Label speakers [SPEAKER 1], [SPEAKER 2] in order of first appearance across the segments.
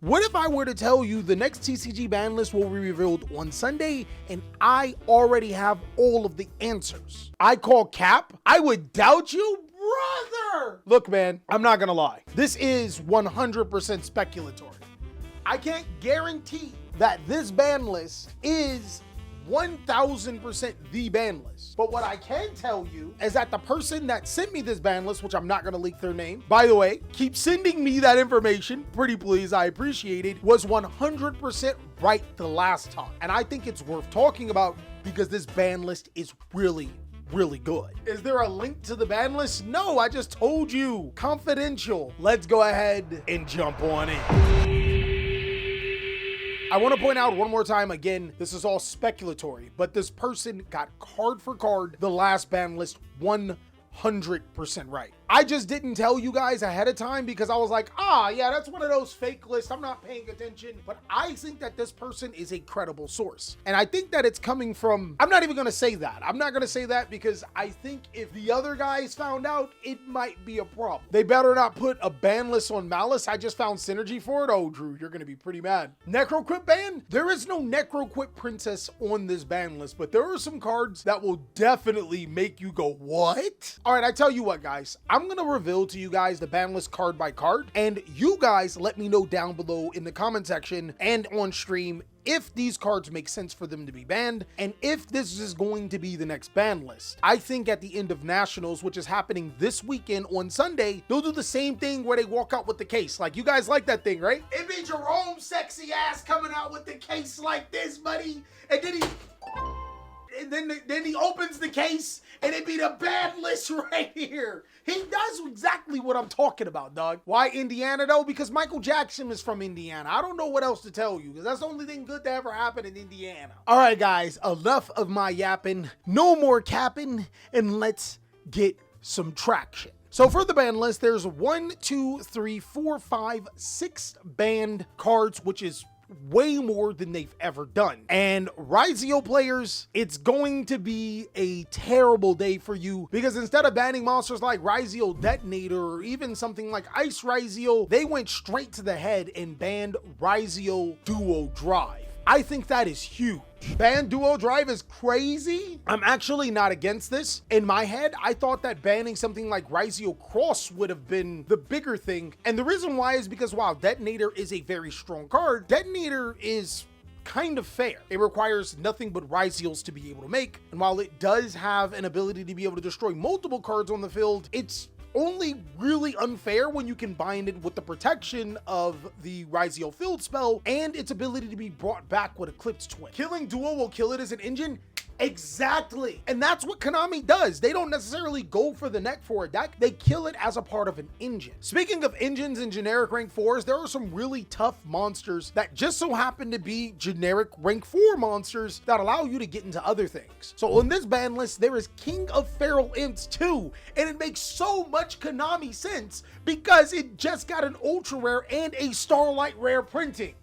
[SPEAKER 1] What if I were to tell you the next TCG ban list will be revealed on Sunday and I already have all of the answers? I call cap? I would doubt you, brother. Look, man, I'm not gonna lie. This is 100% speculatory. I can't guarantee that this ban list is 1000% the ban list. But what I can tell you is that the person that sent me this ban list, which I'm not gonna leak their name, by the way, keep sending me that information, pretty please, I appreciate it, was 100% right the last time. And I think it's worth talking about because this ban list is really good. Is there a link to the ban list? No, I just told you. Confidential. Let's go ahead and jump on in. I want to point out one more time, again, this is all speculatory, but this person got card for card the last ban list 100% right. I just didn't tell you guys ahead of time because I was like, yeah, that's one of those fake lists. I'm not paying attention. But I think that this person is a credible source. And I think that it's coming from, I'm not even going to say that. I'm not going to say that because I think if the other guys found out, it might be a problem. They better not put a ban list on Malice. I just found synergy for it. Oh, Drew, you're going to be pretty mad. Necroquip ban? There is no Necroquip princess on this ban list, but there are some cards that will definitely make you go, what? All right, I tell you what, guys, I'm going to reveal to you guys the ban list card by card, and you guys let me know down below in the comment section and on stream if these cards make sense for them to be banned and if this is going to be the next ban list. I think at the end of Nationals, which is happening this weekend on Sunday, they'll do the same thing where they walk out with the case. Like, you guys like that thing, right? It be Jerome's sexy ass coming out with the case like this, buddy, and then he opens the case and it be the ban list right here. He does exactly what I'm talking about, dog. Why Indiana though? Because Michael Jackson is from Indiana. I don't know what else to tell you because that's the only thing good to ever happen in Indiana. All right, guys, enough of my yapping. No more capping, and let's get some traction. So for the ban list, there's 1, 2, 3, 4, 5, 6 banned cards, which is way more than they've ever done. And Yugioh players, it's going to be a terrible day for you because instead of banning monsters like Yugioh Detonator or even something like Ice Yugioh, they went straight to the head and banned Yugioh Duo Drive. I think that is huge. Ban Duo Drive is crazy. I'm actually not against this. In my head, I thought that banning something like Yugioh Cross would have been the bigger thing. And the reason why is because while Detonator is a very strong card, Detonator is kind of fair. It requires nothing but Yugiohs to be able to make. And while it does have an ability to be able to destroy multiple cards on the field, it's only really unfair when you combine it with the protection of the Yugioh field spell and its ability to be brought back with Eclipse Twin. Killing Duo will kill it as an engine? Exactly. And that's what Konami does. They don't necessarily go for the neck for a deck. They kill it as a part of an engine. Speaking of engines and generic rank 4s, there are some really tough monsters that just so happen to be generic rank 4 monsters that allow you to get into other things. So on this ban list, there is King of Feral Imps 2, and it makes so much Konami sense because it just got an ultra rare and a Starlight rare printing.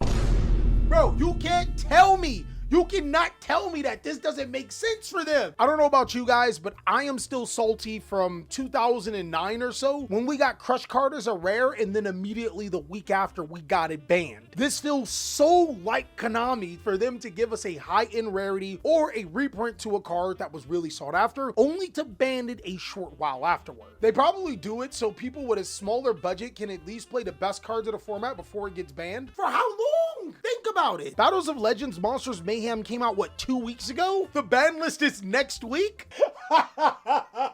[SPEAKER 1] Bro, you can't tell me. You cannot tell me that this doesn't make sense for them. I don't know about you guys, but I am still salty from 2009 or so when we got Crush Card as a rare and then immediately the week after we got it banned. This feels so like Konami for them to give us a high-end rarity or a reprint to a card that was really sought after, only to ban it a short while afterward. They probably do it so people with a smaller budget can at least play the best cards of the format before it gets banned. For how long? Think about it. Battles of Legends Monsters Mayhem came out, what, 2 weeks ago? The ban list is next week? I'm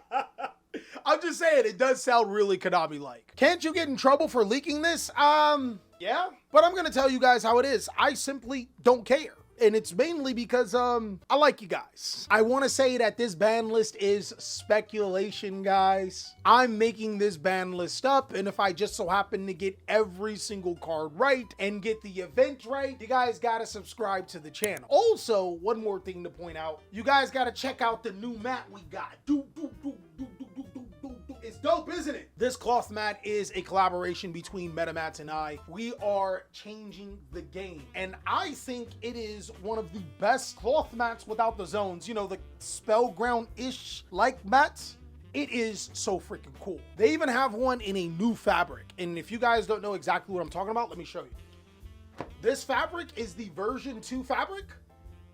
[SPEAKER 1] just saying, it does sound really Konami-like. Can't you get in trouble for leaking this? Yeah, but I'm gonna tell you guys how it is. I simply don't care. And it's mainly because I like you guys. I want to say that this ban list is speculation, guys. I'm making this ban list up, and if I just so happen to get every single card right and get the event right, you guys got to subscribe to the channel. Also, one more thing to point out, you guys got to check out the new mat we got. It's dope, isn't it? This cloth mat is a collaboration between MetaMats and I. We are changing the game, and I think it is one of the best cloth mats without the zones. You know, the Spellground-ish like mats. It is so freaking cool. They even have one in a new fabric, and if you guys don't know exactly what I'm talking about, let me show you. This fabric is the version 2 fabric,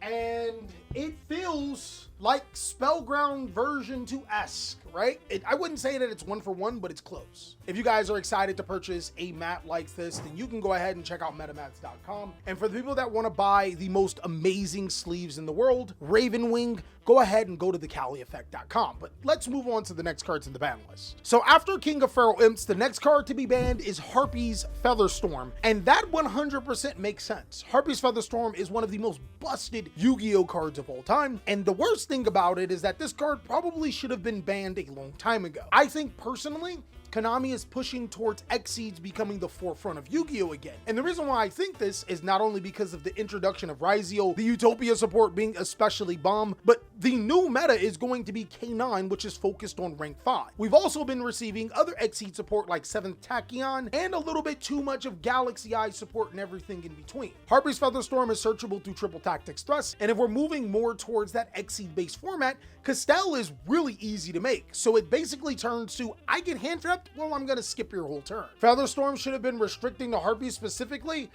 [SPEAKER 1] and it feels like Spellground version 2-esque, right? I wouldn't say that it's 1-for-1, but it's close. If you guys are excited to purchase a mat like this, then you can go ahead and check out metamats.com. And for the people that want to buy the most amazing sleeves in the world, Ravenwing, go ahead and go to TheCaliEffect.com. But let's move on to the next cards in the ban list. So after King of Feral Imps, the next card to be banned is Harpy's Featherstorm, and that 100% makes sense. Harpy's Featherstorm is one of the most busted Yu-Gi-Oh cards of all time, and the worst thing about it is that this card probably should have been banned a long time ago. I think personally, Konami is pushing towards Xyz becoming the forefront of Yu-Gi-Oh again. And the reason why I think this is not only because of the introduction of Yugioh, the Utopia support being especially bomb, but the new meta is going to be K9, which is focused on rank 5. We've also been receiving other Xyz support like 7th Tachyon and a little bit too much of Galaxy Eye support and everything in between. Harpy's Featherstorm is searchable through Triple Tactics Thrust, and if we're moving more towards that Xyz based format, Castell is really easy to make. So it basically turns to, I get hand trapped, well, I'm gonna skip your whole turn. Featherstorm should have been restricting to Harpy specifically.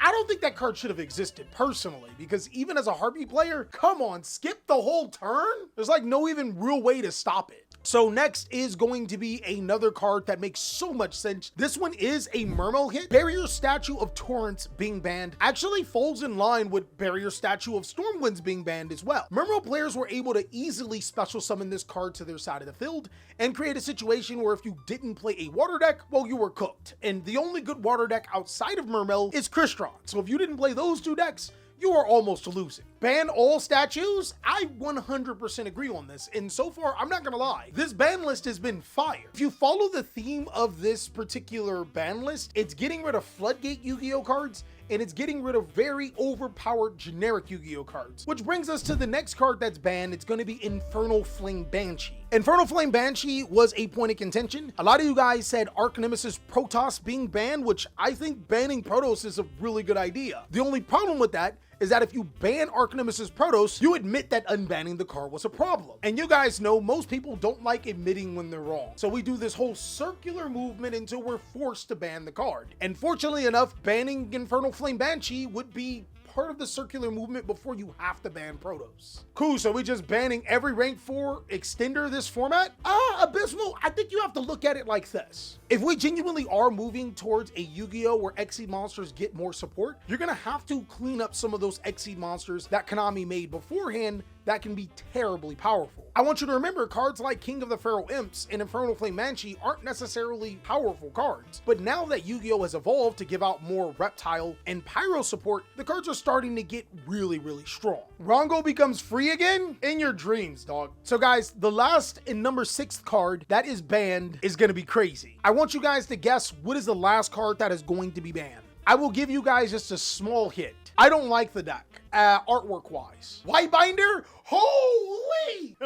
[SPEAKER 1] I don't think that card should have existed personally, because even as a Harpy player, come on, skip the whole turn? There's like no even real way to stop it. So next is going to be another card that makes so much sense. This one is a Mermail hit. Barrier Statue of Torrents being banned actually falls in line with Barrier Statue of Stormwinds being banned as well. Mermail players were able to easily special summon this card to their side of the field and create a situation where if you didn't play a water deck, well, you were cooked. And the only good water deck outside of Mermail is Crystron. So if you didn't play those two decks, you are almost losing. Ban all statues? I 100% agree on this, and so far, I'm not gonna lie, this ban list has been fire. If you follow the theme of this particular ban list, it's getting rid of Floodgate Yu-Gi-Oh cards, and it's getting rid of very overpowered generic Yu-Gi-Oh cards. Which brings us to the next card that's banned. It's gonna be Infernal Flame Banshee. Infernal Flame Banshee was a point of contention. A lot of you guys said Arch Nemesis Protoss being banned, which I think banning Protoss is a really good idea. The only problem with that is that if you ban Arch Nemesis Protoss, you admit that unbanning the card was a problem. And you guys know most people don't like admitting when they're wrong. So we do this whole circular movement until we're forced to ban the card. And fortunately enough, banning Infernal Flame Banshee would be part of the circular movement before you have to ban Protoss. Cool, so we just banning every rank 4 extender this format? Abysmal, I think you have to look at it like this. If we genuinely are moving towards a Yu-Gi-Oh where Xyz monsters get more support, you're gonna have to clean up some of those Xyz monsters that Konami made beforehand that can be terribly powerful. I want you to remember cards like King of the Feral Imps and Infernal Flame Banshee aren't necessarily powerful cards, but now that Yu-Gi-Oh has evolved to give out more Reptile and Pyro support, the cards are starting to get really, really strong. Rongo becomes free again? In your dreams, dog. So guys, the last and number 6th card that is banned is gonna be crazy. I want you guys to guess what is the last card that is going to be banned. I will give you guys just a small hint. I don't like the deck, artwork-wise. White Binder? Holy!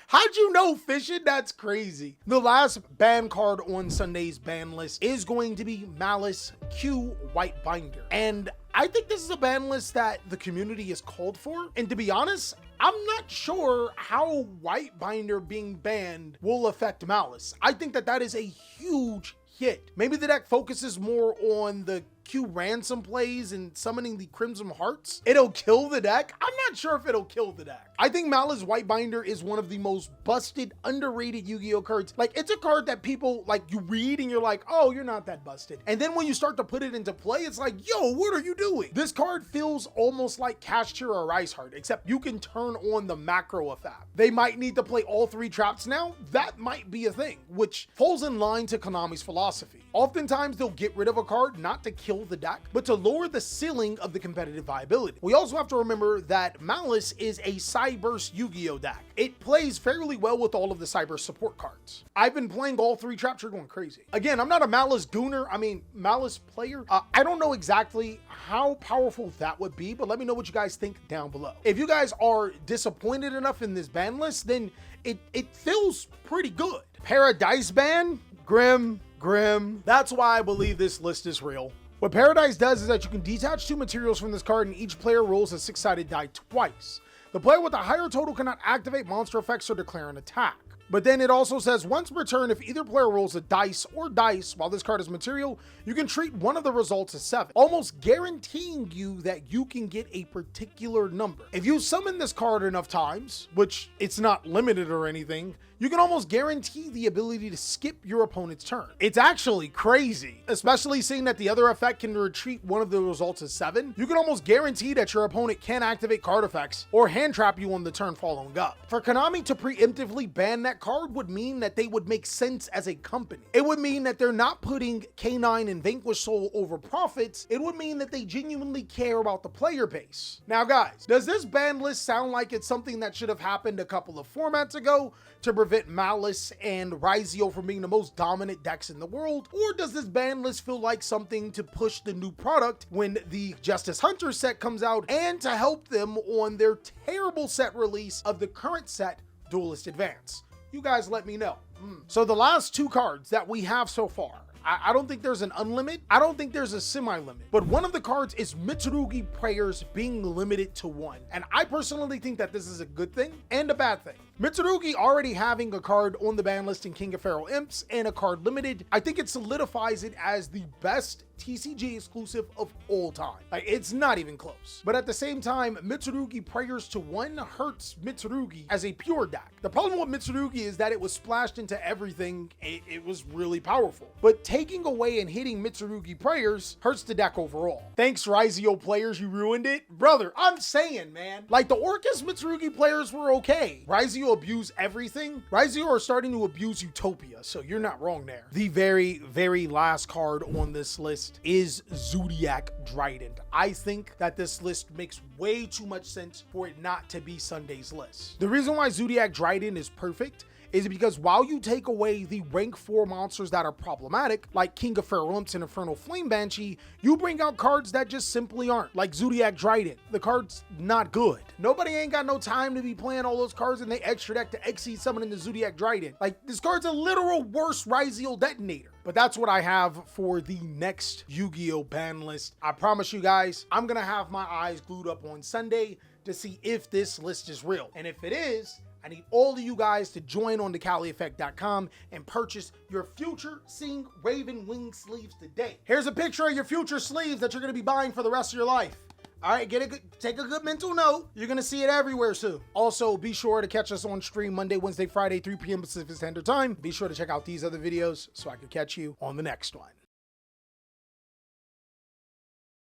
[SPEAKER 1] How'd you know, Fishin? That's crazy. The last ban card on Sunday's ban list is going to be Malice Q White Binder. And I think this is a ban list that the community is called for. And to be honest, I'm not sure how White Binder being banned will affect Malice. I think that that is a huge hit. Maybe the deck focuses more on the Q ransom plays and summoning the Crimson Hearts. It'll kill the deck. I'm not sure if it'll kill the deck. I think Malice White Binder is one of the most busted, underrated Yu-Gi-Oh cards. Like, it's a card that people, like, you read and you're like, oh, you're not that busted. And then when you start to put it into play, it's like, yo, what are you doing? This card feels almost like Casture or Ice Heart, except you can turn on the macro effect. They might need to play all 3 traps now. That might be a thing, which falls in line to Konami's philosophy. Oftentimes, they'll get rid of a card not to kill the deck, but to lower the ceiling of the competitive viability. We also have to remember that Malice is a Cyberse Yu-Gi-Oh deck. It plays fairly well with all of the Cyberse support cards. I've been playing all 3 traps, you're going crazy. Again, I'm not a Malice gooner, Malice player. I don't know exactly how powerful that would be, but let me know what you guys think down below. If you guys are disappointed enough in this ban list, then it feels pretty good. Paradise ban? Grim. That's why I believe this list is real. What Paradise does is that you can detach 2 materials from this card and each player rolls a 6-sided die twice. The player with the higher total cannot activate monster effects or declare an attack. But then it also says once per turn, if either player rolls a dice or dice while this card is material, you can treat one of the results as 7, almost guaranteeing you that you can get a particular number. If you summon this card enough times, which it's not limited or anything, you can almost guarantee the ability to skip your opponent's turn. It's actually crazy, especially seeing that the other effect can retreat one of the results as 7. You can almost guarantee that your opponent can activate card effects or hand trap you on the turn following up. For Konami to preemptively ban that card would mean that they would make sense as a company. It would mean that they're not putting K9 and Vanquish Soul over profits. It would mean that they genuinely care about the player base. Now guys, does this ban list sound like it's something that should have happened a couple of formats ago to prevent Malice and Yugioh from being the most dominant decks in the world? Or does this ban list feel like something to push the new product when the Justice Hunter set comes out and to help them on their terrible set release of the current set, Duelist Advance? You guys let me know. So the last 2 cards that we have so far, I don't think there's an unlimit. I don't think there's a semi-limit. But one of the cards is Mitsurugi Prayers being limited to 1. And I personally think that this is a good thing and a bad thing. Mitsurugi already having a card on the ban list in King of Pharaoh Imps and a card limited, I think it solidifies it as the best TCG exclusive of all time. Like, it's not even close. But at the same time, Mitsurugi Prayers to 1 hurts Mitsurugi as a pure deck. The problem with Mitsurugi is that it was splashed into everything. It was really powerful. But taking away and hitting Mitsurugi Prayers hurts the deck overall. Thanks, Yugioh players, you ruined it. Brother, I'm saying, man, like the Orcus Mitsurugi players were okay. Yugioh abuse everything. Yugioh are starting to abuse Utopia, so you're not wrong there. The very, very last card on this list is Zodiac Trident. I think that this list makes way too much sense for it not to be Sunday's list. The reason why Zodiac Trident is perfect is because while you take away the rank 4 monsters that are problematic, like King of Pharaoh Imps and Infernal Flame Banshee, you bring out cards that just simply aren't, like Zodiac Trident. The card's not good. Nobody ain't got no time to be playing all those cards in the extra deck to exceed summoning the Zodiac Trident. Like, this card's a literal worse Yugioh detonator. But that's what I have for the next Yu-Gi-Oh ban list. I promise you guys, I'm gonna have my eyes glued up on Sunday to see if this list is real. And if it is, I need all of you guys to join on TheCaliEffect.com and purchase your Future Seeing Raven Wing sleeves today. Here's a picture of your future sleeves that you're gonna be buying for the rest of your life. All right, take a good mental note. You're gonna see it everywhere soon. Also, be sure to catch us on stream Monday, Wednesday, Friday, 3 p.m. Pacific Standard Time. Be sure to check out these other videos so I can catch you on the next one.